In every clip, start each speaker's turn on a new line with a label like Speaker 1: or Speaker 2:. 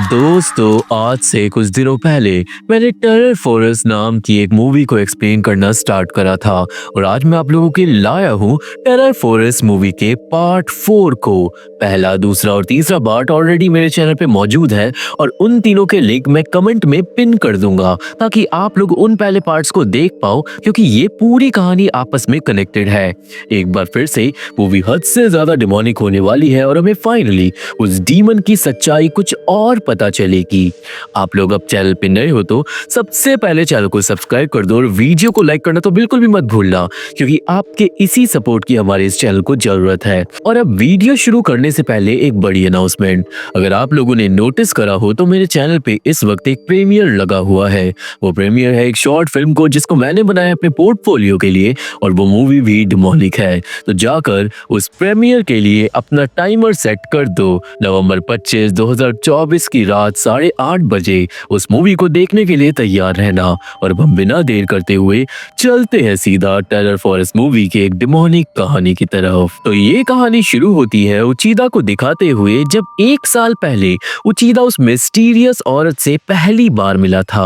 Speaker 1: दोस्तों आज से कुछ दिनों पहले मैंने टेरर फॉरेस्ट नाम की एक मूवी को एक्सप्लेन करना स्टार्ट करा था और आज मैं आप लोगों के लिए लाया हूँ टेरर फॉरेस्ट मूवी के पार्ट 4 को। पहला, दूसरा और तीसरा पार्ट ऑलरेडी मेरे चैनल पे मौजूद है और उन तीनों के लिंक मैं कमेंट में पिन कर दूंगा ताकि आप लोग उन पहले पार्ट्स को देख पाओ, क्योंकि ये पूरी कहानी आपस में कनेक्टेड है। एक बार फिर से मूवी हद से ज्यादा डिमोनिक होने वाली है और हमें फाइनली उस डीमन की सच्चाई कुछ और पता चलेगी। आप लोग अब चैनल पे नए हो तो सबसे पहले चैनल को सब्सक्राइब कर दो और वीडियो को लाइक करना तो बिल्कुल भी मत भूलना, क्योंकि आपके इसी सपोर्ट की हमारे इस चैनल को जरूरत है। और अब वीडियो शुरू करने से पहले एक बड़ी अनाउंसमेंट, अगर आप लोगों ने नोटिस करा हो तो मेरे चैनल पे इस वक्त एक प्रीमियर लगा हुआ है। वो प्रीमियर है एक शॉर्ट फिल्म को जिसको मैंने बनाया अपने पोर्टफोलियो के लिए और वो मूवी भी डिमोनिक है। तो जाकर उस प्रीमियर के लिए अपना टाइमर सेट कर दो। नवंबर 25, 2024 की रात 8:30 बजे उस मूवी को देखने के लिए तैयार रहना। और अब हम बिना देर करते हुए चलते हैं सीधा टेरर फॉरेस्ट मूवी के एक डिमोनिक कहानी की तरफ। तो ये कहानी शुरू होती है उचीदा को दिखाते हुए जब 1 साल पहले उचीदा उस मिस्टीरियस औरत से पहली बार मिला था।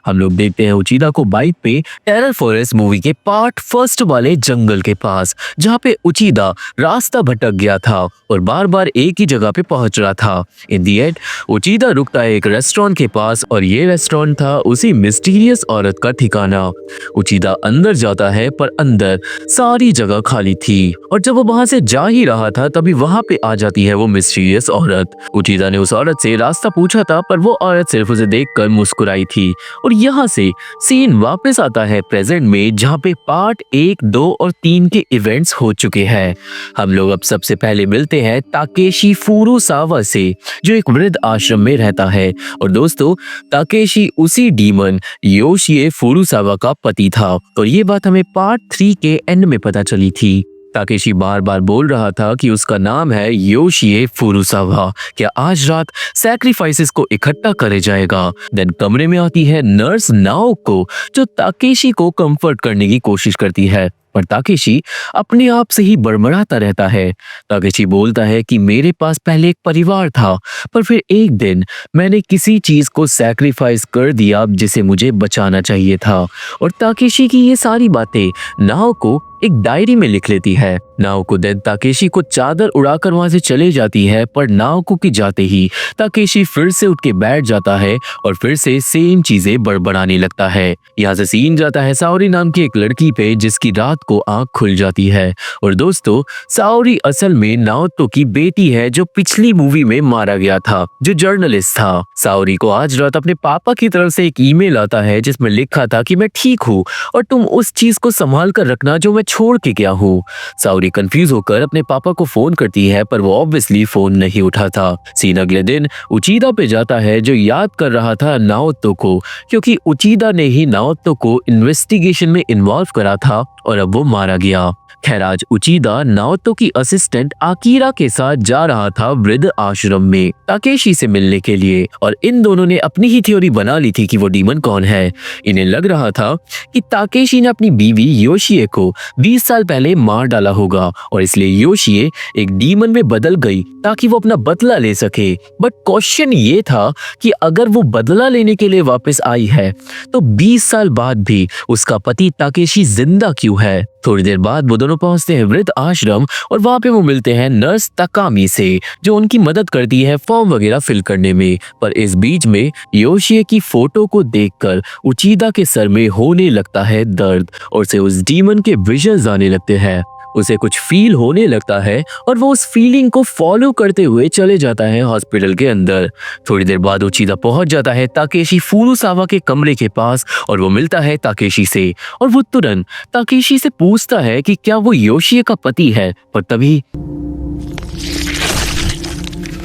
Speaker 1: हम लोग देखते हैं उचीदा को बाइक पे टेरर फॉरेस्ट मूवी के पार्ट 1 वाले जंगल के पास, जहाँ पे उचीदा रास्ता भटक गया था और बार बार एक ही जगह पे पहुंच रहा था। इन दी एंड उचीदा रुकता है एक रेस्टोरेंट के पास और ये रेस्टोरेंट था उसी मिस्टीरियस औरत का ठिकाना। उचीदा अंदर जाता है पर अंदर सारी जगह खाली थी और जब वो वहां से जा ही रहा था तभी वहां पे आ जाती है वो मिस्टीरियस औरत। उचीदा ने उस औरत से रास्ता पूछा था पर वो औरत सिर्फ उसे देखकर मुस्कुराई थी। और यहाँ से सीन वापस आता है प्रेजेंट में, जहाँ पे पार्ट 1, 2 और 3 के इवेंट्स हो चुके हैं। हम लोग अब सबसे पहले मिलते हैं ताकेशी फुरुसावा से, जो एक वृद्ध आश्रम में रहता है। और दोस्तों, ताकेशी उसी डीमन योशिए फुरुसावा का पति था और ये बात हमें पार्ट 3 के एंड में पता चली थी। ताकेशी बार बार बोल रहा था कि उसका नाम है योशिए फुरुसावा, क्या आज रात सैक्रिफाइसेस को इकट्ठा करे जाएगा। देन कमरे में आती है नर्स नाओको, जो ताकेशी को कंफर्ट करने की कोशिश करती है पर ताकेशी अपने आप से ही बड़बड़ाता रहता है। ताकेशी बोलता है कि मेरे पास पहले एक परिवार था पर फिर एक दिन मैंने किसी चीज को सैक्रिफाइस कर दिया जिसे मुझे बचाना चाहिए था। और ताकेशी की ये सारी बातें नाओको एक डायरी में लिख लेती है। नाओको देन ताकेशी को चादर उड़ाकर वहां से चले जाती है पर नाओको की जाते ही ताकेशी फिर से उठ के बैठ जाता है और फिर से सेम चीजें बड़बड़ाने लगता है। यहाँ से सीन जाता है साओरी नाम की एक लड़की पे जिसकी रात को आंख खुल जाती है। और दोस्तों, साओरी असल में नाओतो की बेटी है जो पिछली मूवी में मारा गया था, जो जर्नलिस्ट था। साओरी को आज रात अपने पापा की तरफ से एक ईमेल आता है जिसमें लिखा था कि मैं ठीक हूँ और तुम उस चीज को संभाल कर रखना जो मैं छोड़ के गया हूँ। साओरी कंफ्यूज होकर अपने पापा को फोन करती है पर वो ऑब्वियसली फोन नहीं उठाता। सीन अगले दिन उचीदा पे जाता है जो याद कर रहा था नाओतो को, क्योंकि उचीदा ने ही नाओतो को इन्वेस्टिगेशन में इन्वॉल्व करा था और अब वो मारा गया। खैर आज उचीदा नाओतो की असिस्टेंट आकीरा के साथ जा रहा था वृद्ध आश्रम में ताकेशी से मिलने के लिए और इन दोनों ने अपनी ही थ्योरी बना ली थी कि वो डीमन कौन है। इन्हें लग रहा था कि ताकेशी ने अपनी बीवी योशिए को 20 साल पहले मार डाला होगा और इसलिए योशिए एक डीमन में बदल गई ताकि वो अपना बदला ले सके। बट क्वेश्चन ये था कि अगर वो बदला लेने के लिए वापस आई है तो 20 साल बाद भी उसका पति ताकेशी जिंदा क्यों है। थोड़ी देर बाद वो दोनों पहुंचते हैं वृद्ध आश्रम और वहां पे वो मिलते हैं नर्स तकामी से, जो उनकी मदद करती है फॉर्म वगैरह फिल करने में। पर इस बीच में योशिए की फोटो को देखकर उचीदा के सर में होने लगता है दर्द और उसे उस डीमन के विजन्स आने लगते हैं। उसे कुछ फील होने लगता है और वो उस फीलिंग को फॉलो करते हुए चले जाता है हॉस्पिटल के अंदर। थोड़ी देर बाद उचीदा पहुंच जाता है ताकेशी फुरुसावा के कमरे के पास और वो मिलता है ताकेशी से और वो तुरंत ताकेशी से पूछता है कि क्या वो योशिए का पति है। पर तभी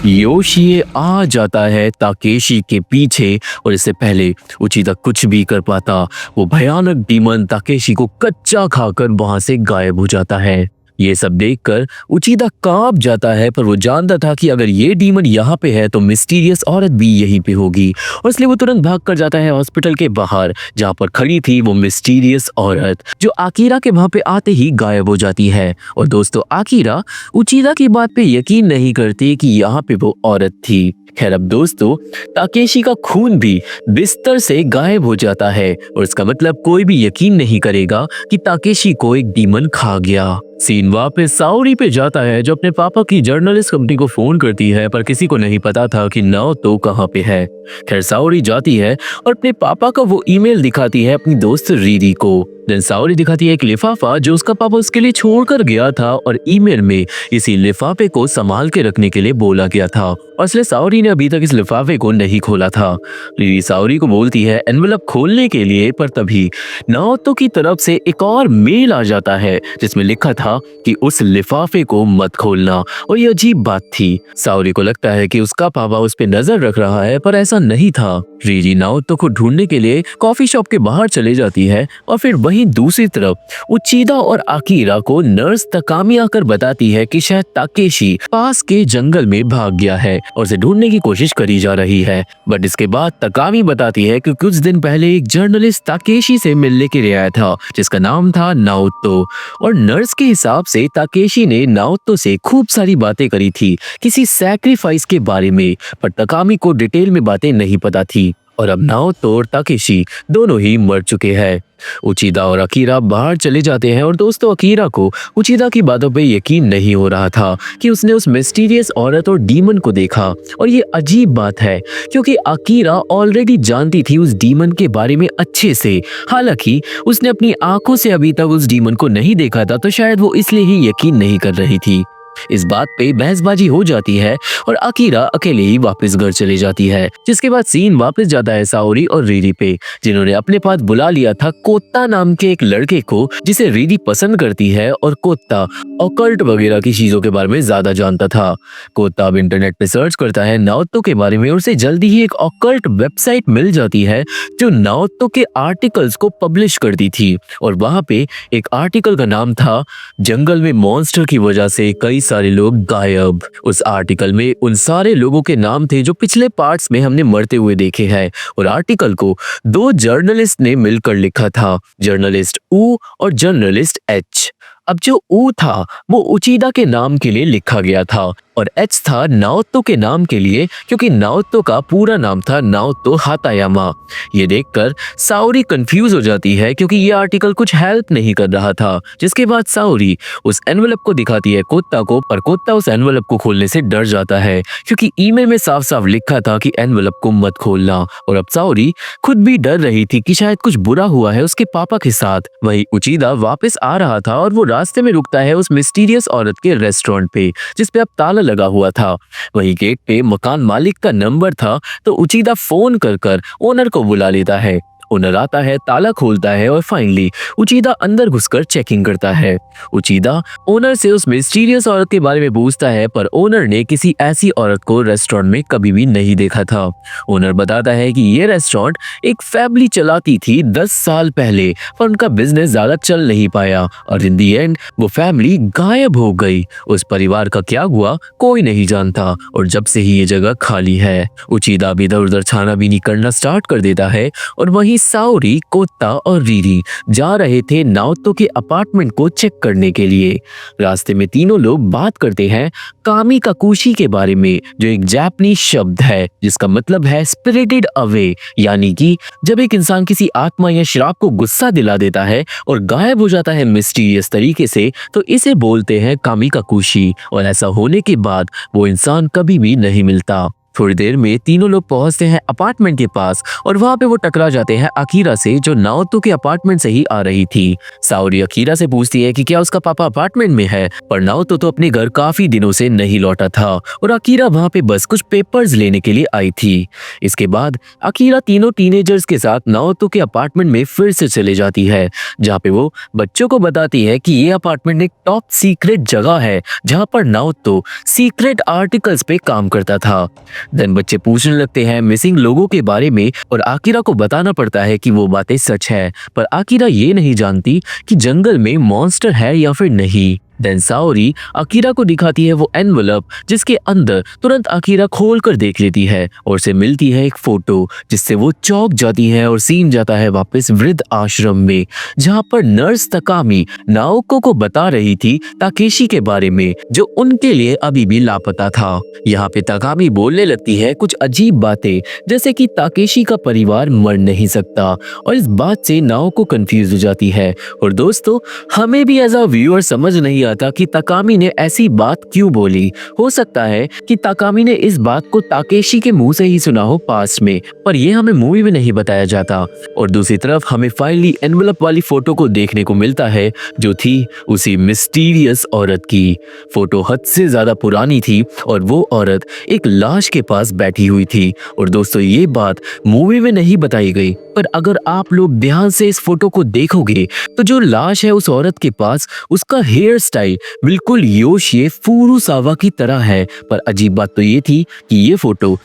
Speaker 1: योशिए आ जाता है ताकेशी के पीछे और इससे पहले उचीदा कुछ भी कर पाता, वो भयानक डीमन ताकेशी को कच्चा खाकर वहां से गायब हो जाता है। ये सब देखकर उचीदा कांप जाता है पर वो जानता था कि अगर ये डीमन यहाँ पे है तो मिस्टीरियस औरत भी यहीं पे होगी और इसलिए वो तुरंत भाग कर जाता है हॉस्पिटल के बाहर, जहाँ पर खड़ी थी वो मिस्टीरियस औरत, जो आकीरा के वहां पे आते ही गायब हो जाती है। और दोस्तों, आकीरा उचीदा की बात पे यकीन नहीं करती कि यहाँ पे वो औरत थी। खैर अब दोस्तों, ताकेशी का खून भी बिस्तर से गायब हो जाता है और इसका मतलब कोई भी यकीन नहीं करेगा कि ताकेशी को एक डीमन खा गया। सीन वापस साओरी पे जाता है जो अपने पापा की जर्नलिस्ट कंपनी को फोन करती है, पर किसी को नहीं पता था कि नाओतो कहाँ पे है। खैर साओरी जाती है और अपने पापा का वो ईमेल दिखाती है अपनी दोस्त रीरी को। देन साओरी दिखाती है एक लिफाफा जो उसका पापा उसके लिए छोड़कर गया था और ईमेल में इसी लिफाफे को संभाल के रखने के लिए बोला गया था, और इसलिए साओरी ने अभी तक इस लिफाफे को नहीं खोला था। रीरी साओरी को बोलती है एनवेलप खोलने के लिए, पर तभी नाओतो की तरफ से एक और मेल आ जाता है जिसमें लिखा था कि उस लिफाफे को मत खोलना, और ये अजीब बात थी। साओरी को लगता है कि उसका पापा उस पे नजर रख रहा है, पर ऐसा नहीं था। रीरी नाओतो को ढूंढने के लिए कॉफी शॉप के बाहर चले जाती है और फिर वहीं दूसरी तरफ उचिदा और आकीरा को नर्स तकामी आकर बताती है कि शायद ताकेशी पास के जंगल में भाग गया है और उसे ढूंढने की कोशिश करी जा रही है। बट इसके बाद तकामी बताती है कि कुछ दिन पहले एक जर्नलिस्ट ताकेशी से मिलने के लिए आया था जिसका नाम था नाओतो, और नर्स के हिसाब से ताकेशी ने नाओतो से खूब सारी बातें करी थी किसी सैक्रिफाइस के बारे में, पर तकामी को डिटेल में बातें नहीं पता थी। और अब नाओतो और ताकेशी दोनों ही मर चुके हैं। उचिदा और अकीरा बाहर चले जाते हैं और दोस्तों अकीरा को उचिदा की बातों पे यकीन नहीं हो रहा था कि उसने उस मिस्टीरियस औरत और डीमन को देखा, और ये अजीब बात है क्योंकि अकीरा ऑलरेडी जानती थी उस डीमन के बारे में अच्छे से। हालांकि उसने अपनी आंखों से अभी तक उस डीमन को नहीं देखा था, तो शायद वो इसलिए ही यकीन नहीं कर रही थी। इस बात पे बहसबाजी हो जाती है और अकीरा अकेले ही वापस घर चली जाती है, जिसके बाद सीन वापस जाता है साओरी और रीरी पे, जिन्होंने अपने पास बुला लिया था कोत्ता नाम के एक लड़के को जिसे रीरी पसंद करती है, और कोत्ता ऑकल्ट वगैरह की चीजों के बारे में ज्यादा जानता था। कोत्ता अब इंटरनेट पे सर्च करता है नाओतो के बारे में और उसे जल्दी ही एक ऑकल्ट वेबसाइट मिल जाती है जो नाओतो के आर्टिकल्स को पब्लिश करती थी, और वहां पे एक आर्टिकल का नाम था जंगल में मॉन्स्टर की वजह से कई सारे लोग गायब। उस आर्टिकल में उन सारे लोगों के नाम थे जो पिछले पार्ट्स में हमने मरते हुए देखे हैं, और आर्टिकल को दो जर्नलिस्ट ने मिलकर लिखा था, जर्नलिस्ट ऊ और जर्नलिस्ट एच। अब जो ऊ था वो उचिदा के नाम के लिए लिखा गया था और एच था नाओतो के नाम के लिए, क्योंकि नाओतो का पूरा नाम था नाओतो हातायामा। ये देखकर साओरी कंफ्यूज हो जाती है क्योंकि ये आर्टिकल कुछ हेल्प नहीं कर रहा था, जिसके बाद साओरी उस एनवेलप को दिखाती है कोत्ता को, पर कोत्ता उस एनवेलप को खोलने से डर जाता है क्योंकि ईमेल में साफ साफ लिखा था कि एनवेलप को मत खोलना। और अब साओरी खुद भी डर रही थी कि शायद कुछ बुरा हुआ है उसके पापा के साथ। वही उचिदा वापस आ रहा था और वो रास्ते में रुकता है उस मिस्टीरियस औरत के रेस्टोरेंट पे जिसपे अब ताला लगा हुआ था। वही गेट पे मकान मालिक का नंबर था, तो उचिदा फोन कर ओनर को बुला लेता है। ओनर आता है, ताला खोलता है और फाइनली उचिदा अंदर घुसकर चेकिंग करता है। उचिदा ओनर से उस मिस्टीरियस औरत के बारे में पूछता है, पर ओनर ने किसी ऐसी औरत को रेस्टोरेंट में कभी भी नहीं देखा था। ओनर बताता है कि ये रेस्टोरेंट एक फैमिली चलाती थी 10 साल पहले, पर उनका बिजनेस ज्यादा चल नहीं पाया और इन दी एंड वो फैमिली गायब हो गई। उस परिवार का क्या हुआ कोई नहीं जानता, और जब से ही ये जगह खाली है। उचिदा भी इधर उधर छानाबीनी करना स्टार्ट कर देता है और वहीं साओरी, कोत्ता और रीरी जा रहे थे नाओतो के अपार्टमेंट को चेक करने के लिए। रास्ते में तीनों लोग बात करते हैं कामी काकुशी के बारे में, जो एक जापानीज शब्द है जिसका मतलब है स्पिरिटेड अवे, यानी कि जब एक इंसान किसी आत्मा या शराब को गुस्सा दिला देता है और गायब हो जाता है मिस्टीरियस तरीके से, तो इसे बोलते हैं कामी काकुशी, और ऐसा होने के बाद वो इंसान कभी भी नहीं मिलता। थोड़ी देर में तीनों लोग पहुंचते हैं अपार्टमेंट के पास और वहां पे वो टकरा जाते हैं अकीरा से, जो नाओतो के अपार्टमेंट से ही आ रही थी। साओरी अकीरा से पूछती है कि क्या उसका पापा अपार्टमेंट में है, पर नाओतो तो अपने घर काफी दिनों से नहीं लौटा था और अकीरा वहां पे बस कुछ पेपर्स लेने के लिए आई थी। इसके बाद अकीरा तीनों टीनेजर्स के साथ नाओतो के अपार्टमेंट में फिर से चले जाती है, जहाँ पे वो बच्चों को बताती है कि ये अपार्टमेंट एक टॉप सीक्रेट जगह है जहाँ पर नाओतो सीक्रेट आर्टिकल्स पे काम करता था। देन बच्चे पूछने लगते हैं मिसिंग लोगों के बारे में और आकिरा को बताना पड़ता है कि वो बातें सच है, पर आकिरा ये नहीं जानती कि जंगल में मॉन्स्टर है या फिर नहीं। देन साओरी अकीरा को दिखाती है वो एनवलप जिसके अंदर तुरंत अकीरा खोल कर देख लेती है और उसे मिलती है एक फोटो जिससे वो चौंक जाती है और सीन जाता है वापस वृद्ध आश्रम में, जहाँ पर नर्स तकामी नाओको को बता रही थी ताकेशी के बारे में जो उनके लिए अभी भी लापता था। यहाँ पे तकामी बोलने लगती है कुछ अजीब बातें जैसे कि ताकेशी का परिवार मर नहीं सकता और इस बात से नाओको कंफ्यूज हो जाती है। और दोस्तों हमें भी एज अ व्यूअर समझ नहीं आता कि तकामी ने ऐसी बात क्यों बोली। हो सकता है कि तकामी ने इस बात को ताकेशी के मुंह से ही सुना हो पास्ट में, पर यह हमें मूवी में नहीं बताया जाता। और दूसरी तरफ हमें फाइनली एनवलप वाली फोटो को देखने को मिलता है जो थी उसी मिस्टीरियस औरत की। फोटो हद से ज्यादा पुरानी थी और वो औरत एक लाश के पास बैठी हुई थी। और दोस्तों ये बात मूवी में नहीं बताई गई, पर अगर आप लोग ध्यान से इस फोटो को देखोगे तो जो लाश है उस औरत के पास उसका हेयर स्टाइल बिल्कुल योशिए फुरुसावा की तरह है। पर अजीब बात तो ये थी कि ये फोटो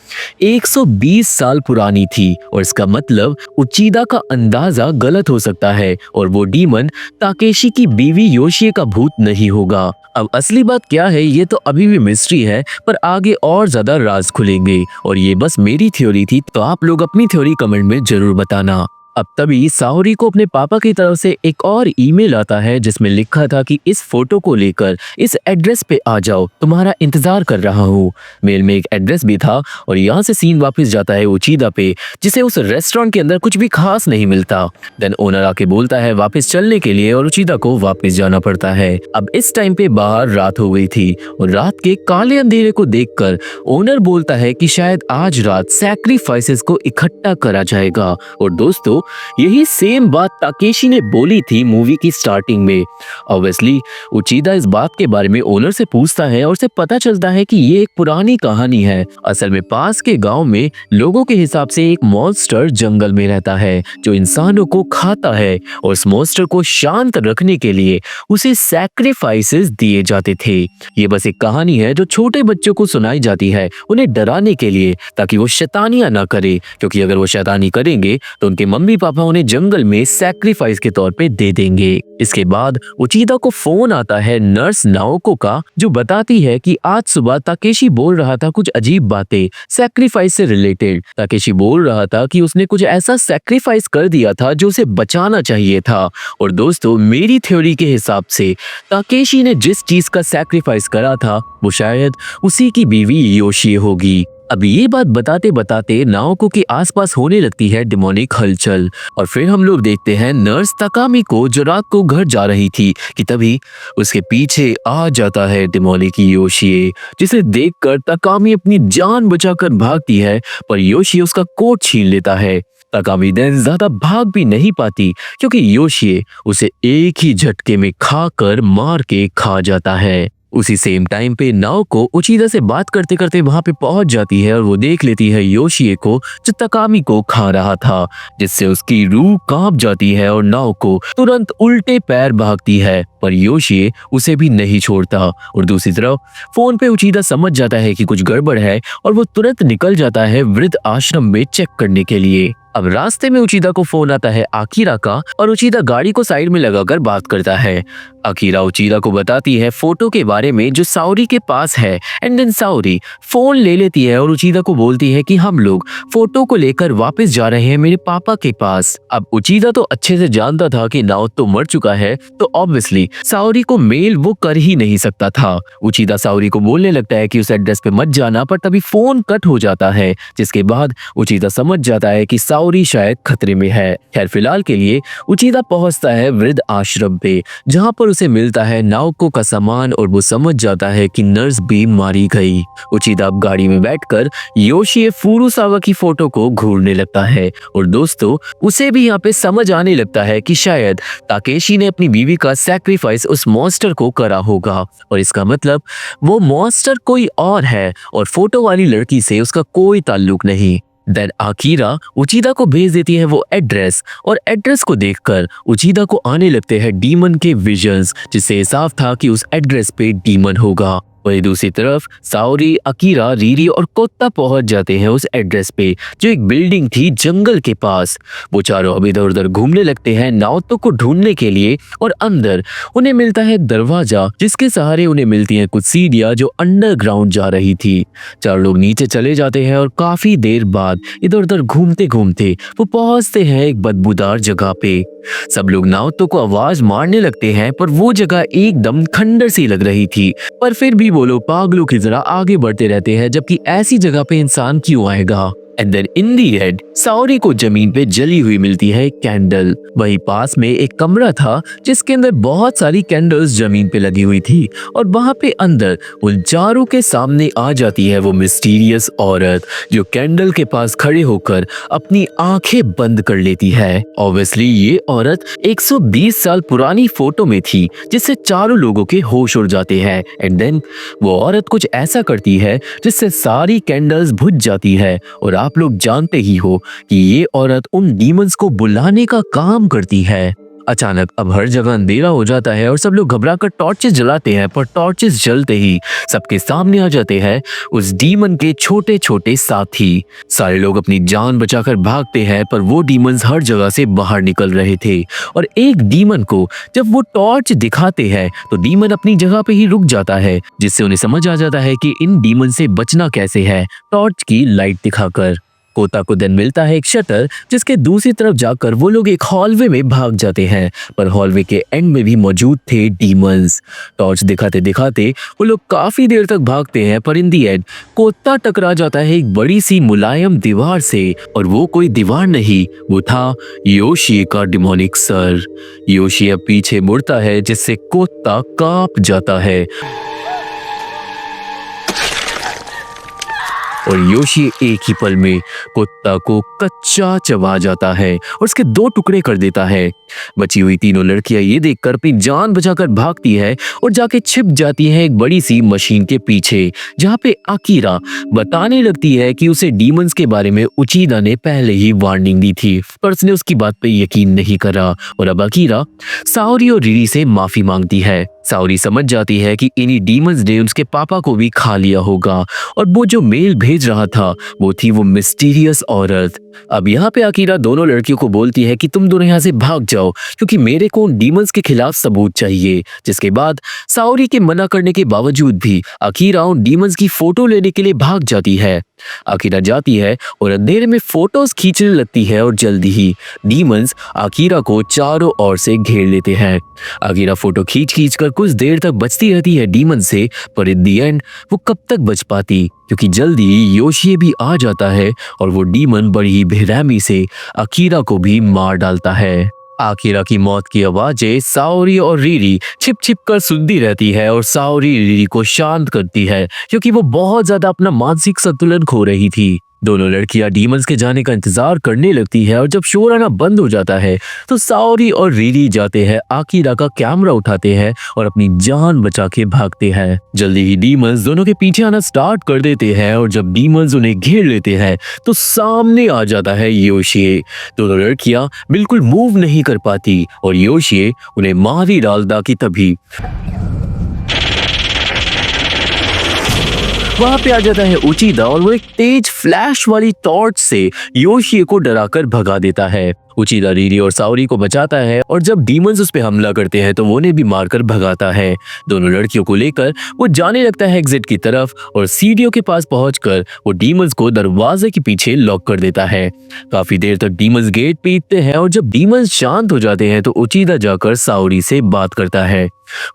Speaker 1: 120 साल पुरानी थी और इसका मतलब उचिदा का अंदाजा गलत हो सकता है और वो डीमन ताकेशी की बीवी योशिए का भूत नहीं होगा। अब असली बात क्या है ये तो अभी भी मिस्ट्री है, पर आगे और ज्यादा राज खुलेंगे। और ये बस मेरी थ्योरी थी, तो आप लोग अपनी थ्योरी कमेंट में जरूर बताना। अब तभी साओरी को अपने पापा की तरफ से एक और ईमेल आता है जिसमें लिखा था कि इस फोटो को लेकर इस एड्रेस पे आ जाओ, तुम्हारा इंतजार कर रहा हूँ। मेल में एक एड्रेस भी था और यहाँ से सीन वापस जाता है उचिदा पे, जिसे उस रेस्टोरेंट के अंदर कुछ भी खास नहीं मिलता। देन ओनर आके बोलता है वापस चलने के लिए और उचिदा को वापस जाना पड़ता है। अब इस टाइम पे बाहर रात हो गई थी और रात के काले अंधेरे को देखकर ओनर बोलता है कि शायद आज रात सैक्रिफाइसेस को इकट्ठा करा जाएगा। और दोस्तों यही सेम बात ताकेशी ने बोली थी मूवी की स्टार्टिंग में। ऑब्वियसली उचिदा इस बात के बारे में ओनर से पूछता है और उसे पता चलता है कि ये एक पुरानी कहानी है। असल में पास के गांव में लोगों के हिसाब से एक मॉन्स्टर जंगल में रहता है जो इंसानों को खाता है और उस मॉन्स्टर को शांत रखने के लिए उसे सैक्रिफाइसेस दिए जाते थे। ये बस एक कहानी है जो छोटे बच्चों को सुनाई जाती है उन्हें डराने के लिए, ताकि वो शैतानियां ना करे, क्योंकि अगर वो शैतानी करेंगे तो उनके मम्मी पापा उन्हें जंगल में सैक्रिफाइस के तौर पे दे देंगे। इसके बाद उचिदा को फोन आता है नर्स नाओको का, जो बताती है कि आज सुबह ताकेशी बोल रहा था कुछ अजीब बातें सैक्रिफाइस से रिलेटेड। ताकेशी बोल रहा था कि उसने कुछ ऐसा सैक्रिफाइस कर दिया था जो उसे बचाना चाहिए था। और दोस्तों मेरी थ्योरी के हिसाब से ताकेशी ने जिस चीज का सैक्रिफाइस करा था वो शायद उसी की बीवी योशिए होगी। अब ये बात बताते बताते नाओको के आसपास होने लगती है डिमोनिक हलचल और फिर हम लोग देखते हैं नर्स तकामी को जो रात को घर जा रही थी कि तभी उसके पीछे आ जाता है डिमोनिक योशिए, जिसे देखकर तकामी अपनी जान बचाकर भागती है, पर योशिए उसका कोट छीन लेता है। तकामी देन ज्यादा भाग भी नहीं पाती क्योंकि योशिए उसे एक ही झटके में खाकर मार के खा जाता है। उसी सेम टाइम पे नाओको उचिदा से बात करते करते वहां पे पहुंच जाती है और वो देख लेती है योशिए को जो तकामी को खा रहा था, जिससे उसकी रूह कांप जाती है और नाओको तुरंत उल्टे पैर भागती है, पर योशिए उसे भी नहीं छोड़ता। और दूसरी तरफ फोन पे उचिदा समझ जाता है कि कुछ गड़बड़ है और वो तुरंत निकल जाता है वृद्ध आश्रम में चेक करने के लिए। अब रास्ते में उचिदा को फोन आता है आकिरा का और उचिदा गाड़ी को साइड में लगाकर बात करता है। आकिरा उचिदा को बताती है फोटो के बारे में जो साओरी के पास है एंड देन साओरी फोन ले लेती है और उचिदा को बोलती है कि हम लोग फोटो को लेकर वापस जा रहे हैं मेरे पापा के पास। अब उचिदा तो अच्छे से जानता था कि नाओतो मर चुका है, तो ऑब्वियसली साओरी को मेल वो कर ही नहीं सकता था। उचिदा साओरी को बोलने लगता है कि उस एड्रेस पे मत जाना, पर तभी फोन कट हो जाता है, जिसके बाद उचिदा समझ जाता है कि साओरी शायद खतरे में है। खैर फिलहाल के लिए उचिदा पहुंचता है वृद्ध आश्रम पे, जहां पर उसे मिलता है नाओको का सामान और वो समझ जाता है कि नर्स भी मारी गई। उचिदा अब गाड़ी में बैठकर योशिए फुरुसावा की फोटो को घूरने लगता है और दोस्तों उसे भी यहाँ पे समझ आने लगता है कि शायद ताकेशी ने अपनी बीवी का सैक्रिफाइस उस मॉन्स्टर को करा होगा और इसका मतलब वो मॉन्स्टर कोई और है और फोटो वाली लड़की से उसका कोई ताल्लुक नहीं। देन आकिरा उचिदा को भेज देती है वो एड्रेस और एड्रेस को देखकर उचिदा को आने लगते हैं डीमन के विजन्स, जिससे साफ था कि उस एड्रेस पे डीमन होगा। वहीं दूसरी तरफ साओरी, अकीरा, रीरी और कोत्ता पहुंच जाते हैं उस एड्रेस पे, जो एक बिल्डिंग थी जंगल के पास। वो चारों अब इधर उधर घूमने लगते हैं नाओतो को ढूंढने के लिए, और अंदर उन्हें मिलता है दरवाजा, जिसके सहारे उन्हें मिलती हैं कुछ सीढ़ियां जो अंडरग्राउंड जा रही थी। चार लोग नीचे चले जाते हैं और काफी देर बाद इधर उधर घूमते घूमते वो पहुंचते हैं एक बदबूदार जगह पे। सब लोग नाओतो को आवाज मारने लगते हैं, पर वो जगह एकदम खंडर सी लग रही थी। पर फिर भी वो लोग पागलों की तरह आगे बढ़ते रहते हैं, जबकि ऐसी जगह पे इंसान क्यों आएगा। And then in the end साओरी को जमीन पे जली हुई मिलती है एक कैंडल। वहीं पास में एक कमरा था जिसके अंदर बहुत सारी कैंडल्स जमीन पे लगी हुई थी, और वहां पे अंदर उन चारों के सामने आ जाती है वो मिस्टीरियस औरत, जो कैंडल के पास खड़े होकर अपनी आंखें बंद कर लेती है। ऑब्वियसली ये औरत 120 साल पुरानी फोटो में थी, जिससे चारों लोगों के होश उड़ जाते हैं। एंड देन वो औरत कुछ ऐसा करती है जिससे सारी कैंडल्स बुझ जाती है, और आप लोग जानते ही हो कि ये औरत उन डीमंस को बुलाने का काम करती है। अचानक अब हर जगह अंधेरा हो जाता है और सब लोग घबराकर टॉर्चेस जलाते हैं, पर टॉर्चेस जलते ही सबके सामने आ जाते हैं उस डीमन के छोटे छोटे साथी। सारे लोग अपनी जान बचाकर भागते हैं, पर वो डीमंस हर जगह से बाहर निकल रहे थे, और एक डीमन को जब वो टॉर्च दिखाते हैं तो डीमन अपनी जगह पे ही रुक जाता है, जिससे उन्हें समझ आ जाता है कि इन डीमन से बचना कैसे है, टॉर्च की लाइट दिखाकर। कोता को देन मिलता है एक शटर, जिसके दूसरी तरफ जाकर वो लोग एक हॉलवे में भाग जाते हैं, पर हॉलवे के एंड में भी मौजूद थे डीमंस। टॉर्च दिखाते दिखाते वो लोग काफी देर तक भागते हैं, पर इन दी एंड कोता टकरा जाता है एक बड़ी सी मुलायम दीवार से, और वो कोई दीवार नहीं, वो था योशी का डिमोनिक सर। योशी अब पीछे मुड़ता है, जिससे कोता कांप जाता है, और योशी एक ही पल में कुत्ता को कच्चा चबा जाता है और उसके 2 टुकड़े कर देता है। बची हुई तीनों लड़कियां ये देखकर अपनी जान बचाकर भागती है और जाके छिप जाती है एक बड़ी सी मशीन के पीछे, जहाँ पे अकीरा बताने लगती है कि उसे डीमंस के बारे में उचिदा ने पहले ही वार्निंग दी थी, पर उसने उसकी बात पे यकीन नहीं करा, और अब अकीरा साओरी और रिरी से माफी मांगती है। साओरी समझ जाती है कि इन्हीं डीमंस ने उसके पापा को भी खा लिया होगा, और वो जो मेल भेज रहा था वो थी वो मिस्टीरियस औरत। अब यहाँ पे अकीरा दोनों लड़कियों को बोलती है कि तुम दोनों यहाँ से भाग जाओ, क्योंकि मेरे को उन डीमंस के खिलाफ सबूत चाहिए। जिसके बाद साओरी के मना करने के बावजूद भी अकीरा उन डीमंस की फोटो लेने के लिए भाग जाती है। अकीरा जाती है और अंधेरे में फोटोज खींचने लगती है, और जल्दी ही डीमंस अकीरा को चारों ओर से घेर लेते हैं। अकीरा फोटो खींच खींच कर कुछ देर तक बचती रहती है डीमन से, पर इन दी एंड वो कब तक बच पाती, क्योंकि जल्दी ही योशी भी आ जाता है और वो डीमन बड़ी ही बेरहमी से अकीरा को भी मार डालता है। अकीरा की मौत की आवाजें साओरी और रीरी छिप छिप कर सुनती रहती है, और साओरी रीरी को शांत करती है, क्योंकि वो बहुत ज्यादा अपना मानसिक संतुलन खो रही थी। दोनों लड़कियां डीमंस के जाने का इंतजार करने लगती है, और जब शोर आना बंद हो जाता है तो साओरी और रीरी जाते हैं, अकीरा का कैमरा उठाते हैं और अपनी जान बचा के भागते हैं। जल्दी ही डीमंस दोनों के पीछे आना स्टार्ट कर देते हैं, और जब डीमंस उन्हें घेर लेते हैं तो सामने आ जाता है योशी। दोनों लड़कियां बिल्कुल मूव नहीं कर पाती, और योशी उन्हें मार ही डालता कि तभी वहां पे आ जाता है उचिदा, और वो एक तेज फ्लैश वाली टॉर्च से योशी को डराकर भगा देता है। उचिदा रीरी और साओरी को बचाता है, और जब डीमंस उस पे हमला करते हैं तो वो उन्हें भी मारकर भगाता है। दोनों लड़कियों को लेकर वो जाने लगता है एग्जिट की तरफ, और सीढ़ियों के पास पहुंचकर वो डीमंस को दरवाजे के पीछे लॉक कर देता है। काफी देर तक डीमंस गेट पीटते हैं, और जब डीमंस शांत हो जाते हैं तो उचिदा जाकर साओरी से बात करता है।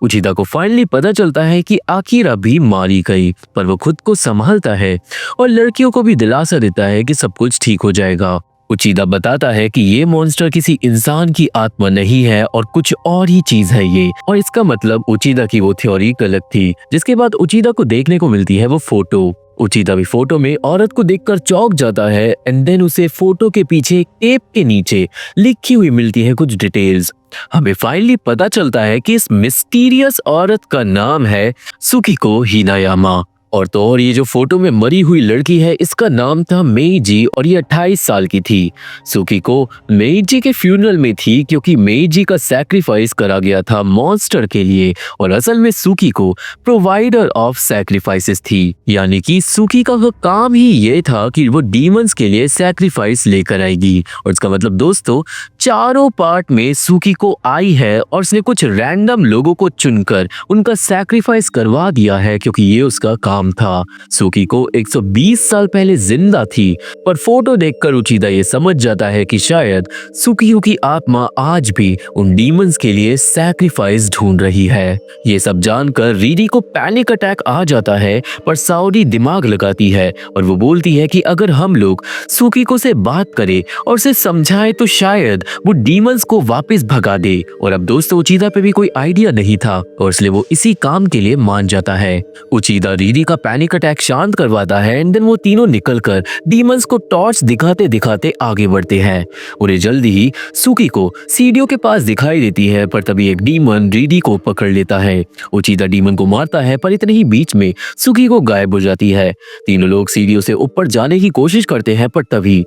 Speaker 1: उचिदा को फाइनली पता चलता है कि अकीरा भी मारी गई, पर वो खुद को संभालता है और लड़कियों को भी दिलासा देता है कि सब कुछ ठीक हो जाएगा। उचिदा बताता है कि ये मॉन्स्टर किसी इंसान की आत्मा नहीं है और कुछ और ही चीज है ये, और इसका मतलब उचिदा की वो थ्योरी गलत थी। जिसके बाद उचिदा को देखने को मिलती है वो फोटो। उचिदा भी फोटो में औरत को देखकर चौंक जाता है, एंड देन उसे फोटो के पीछे टेप के नीचे लिखी हुई मिलती है कुछ डिटेल्स। हमें फाइनली पता चलता है कि इस मिस्टीरियस औरत का नाम है सुकिको हिनायामा, और तो और ये जो फोटो में मरी हुई लड़की है इसका नाम था मेइजी और ये 28 साल की थी। सुकीको मेइजी के फ्यूनरल में थी क्योंकि मेइजी का सैक्रिफाइस करा गया था मॉन्स्टर के लिए और असल में सुकीको प्रोवाइडर ऑफ सैक्रिफाइसेस थी, यानी कि सुकीका का काम ही ये था कि वो डीमंस के लिए सैक्रिफाइस लेकर आएगी। और इसका मतलब दोस्तों चारों पार्ट में सुकीको आई है और उसने कुछ रैंडम लोगों को चुनकर उनका सैक्रिफाइस करवा दिया है क्योंकि ये उसका काम था। सुकीको 120 साल पहले जिंदा थी, पर फोटो देखकर उचिदा ये समझ जाता है कि शायद सुकीको की आत्मा आज भी उन डीमंस के लिए सैक्रिफाइस ढूंढ रही है। ये सब जानकर रीडी को पैनिक अटैक आ जाता है, पर साओरी दिमाग लगाती है और वो बोलती है कि अगर हम लोग सुकीको से बात करें और उसे समझाएं तो शायद वो डीमंस को वापस भगा दे। और अब दोस्तों उचिदा पे भी कोई आइडिया नहीं था और इसलिए वो इसी काम के लिए मान जाता है। उचिदा रीडी का पैनिक अटैक शांत करवाता है एंड देन वो तीनों निकलकर डीमंस को टॉर्च दिखाते दिखाते आगे बढ़ते हैं। उन्हें जल्दी ही सुकीको सीढ़ियों के पास दिखाई देती है, पर तभी एक डीमन रीडी को पकड़ लेता है। उचिदा डीमन को मारता है, पर इतने ही बीच में सुकीको गायब हो जाती है। तीनों लोग सीढ़ियों से ऊपर जाने की कोशिश करते हैं, पर तभी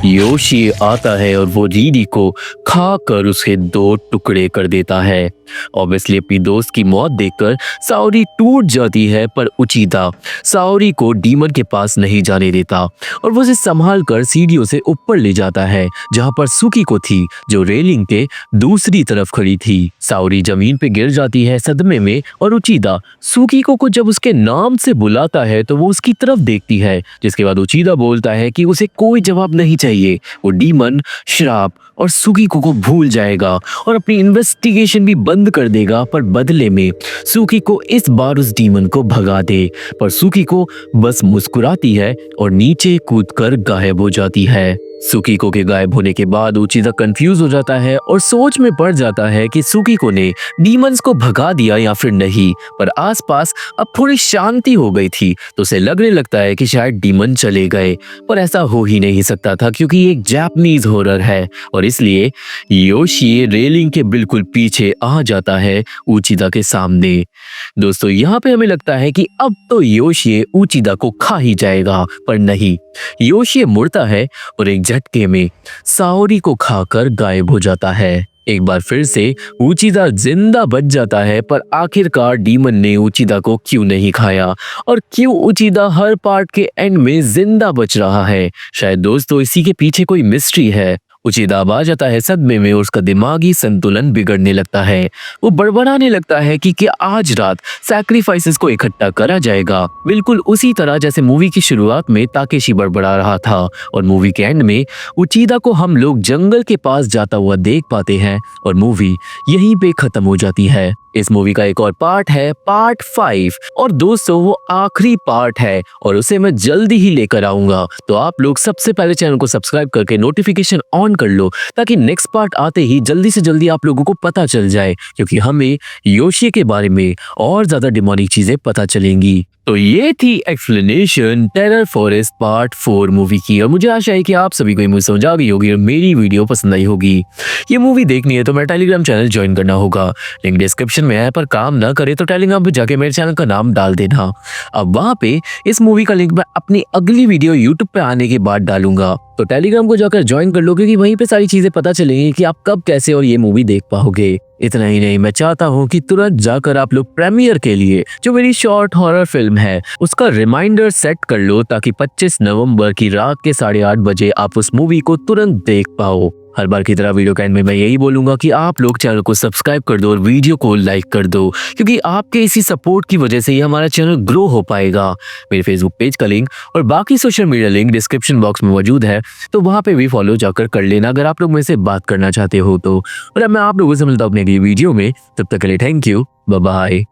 Speaker 1: योशी आता है और वो रीडी को खाकर उसे 2 टुकड़े कर देता है। ऑब्वियसली अपनी दोस्त की मौत देखकर साओरी टूट जाती है, पर उचिदा साओरी को डीमन के पास नहीं जाने देता और वो उसे संभाल कर सीढ़ियों से ऊपर ले जाता है जहां पर सुकीको थी जो रेलिंग के दूसरी तरफ खड़ी थी। साओरी जमीन पे गिर जाती है सदमे में और उचिदा सुकीको को जब उसके नाम से बुलाता है तो वो उसकी तरफ देखती है, जिसके बाद उचिदा बोलता है कि उसे कोई जवाब नहीं चाहिए। वो डीमन श्राप और सुकीको को भूल जाएगा और अपनी इन्वेस्टिगेशन भी बंद कर देगा, पर बदले में सुकीको इस बार उस डीमन को भगा दे। पर सुकीको बस मुस्कुराती है और नीचे कूदकर गायब हो जाती है। सुकीको के गायब होने के बाद उचिदा कंफ्यूज हो जाता है और सोच में पड़ जाता है कि सुकीको ने डीमंस को भगा दिया या फिर नहीं, पर आसपास अब थोड़ी शांति हो गई थी तो उसे लगने लगता है कि शायद डीमन चले गए, पर ऐसा हो ही नहीं सकता था क्योंकि ये एक जापानीज हॉरर है और इसलिए योशी रेलिंग के बिल्कुल पीछे आ जाता है उचिदा के सामने। दोस्तों यहाँ पे हमें लगता है कि अब तो योशी उचिदा को खा ही जाएगा, पर नहीं, योशी मुड़ता है और एक झटके में साओरी को खाकर गायब हो जाता है। एक बार फिर से उचिदा जिंदा बच जाता है, पर आखिरकार डीमन ने उचिदा को क्यों नहीं खाया और क्यों उचिदा हर पार्ट के एंड में जिंदा बच रहा है? शायद दोस्तों इसी के पीछे कोई मिस्ट्री है। उचिदा आ जाता है सदमे में और उसका दिमागी संतुलन बिगड़ने लगता है। वो बड़बड़ाने लगता है कि क्या आज रात सैक्रिफाइसेस को इकट्ठा करा जाएगा, बिल्कुल उसी तरह जैसे मूवी की शुरुआत में ताकेशी बड़बड़ा रहा था। और मूवी के एंड में उचिदा को हम लोग जंगल के पास जाता हुआ देख पाते हैं और मूवी यहीं पे खत्म हो जाती है। इस मूवी का एक और पार्ट है, पार्ट 5, और दोस्तों वो आखिरी पार्ट है और उसे मैं जल्दी ही लेकर आऊंगा। तो आप लोग सबसे पहले चैनल को सब्सक्राइब करके नोटिफिकेशन ऑन कर लो ताकि नेक्स्ट पार्ट आते ही जल्दी से जल्दी आप लोगों को पता चल जाए, क्योंकि हमें योशी के बारे में और ज्यादा डिमोनिक चीजें पता चलेंगी। तो ये थी explanation terror forest part 4 movie की, और मुझे आशा है कि आप सभी को ये मूवी समझ आ गई होगी और मेरी वीडियो पसंद आई होगी। ये मूवी देखनी है तो मेरा टेलीग्राम चैनल ज्वाइन करना होगा, लिंक डिस्क्रिप्शन में है, पर काम ना करे तो टेलीग्राम पे जाके मेरे चैनल का नाम डाल देना। अब वहाँ पे इस मूवी का लिंक मैं अपनी अगली वीडियो यूट्यूब पे आने के बाद डालूंगा, तो टेलीग्राम को जाकर ज्वाइन कर लो क्योंकि वहीं पे सारी चीजें पता चलेंगी कि आप कब कैसे और ये मूवी देख पाओगे। इतना ही नहीं, मैं चाहता हूँ कि तुरंत जाकर आप लोग प्रीमियर के लिए जो मेरी शॉर्ट हॉरर फिल्म है उसका रिमाइंडर सेट कर लो ताकि 25 नवंबर की रात के 8:30 बजे आप उस मूवी को तुरंत देख पाओ। हर बार की तरह वीडियो के एंड में मैं यही बोलूंगा कि आप लोग चैनल को सब्सक्राइब कर दो और वीडियो को लाइक कर दो, क्योंकि आपके इसी सपोर्ट की वजह से ही हमारा चैनल ग्रो हो पाएगा। मेरे फेसबुक पेज का लिंक और बाकी social media link description box में मौजूद है, तो वहां पे भी फॉलो जाकर कर लेना अगर आप लोग मेरे से बात करना चाहते हो तो। और अब मैं आप लोगों से मिलता हूं अपने अगली वीडियो में, तब तक के लिए थैंक यू, बाय बाय।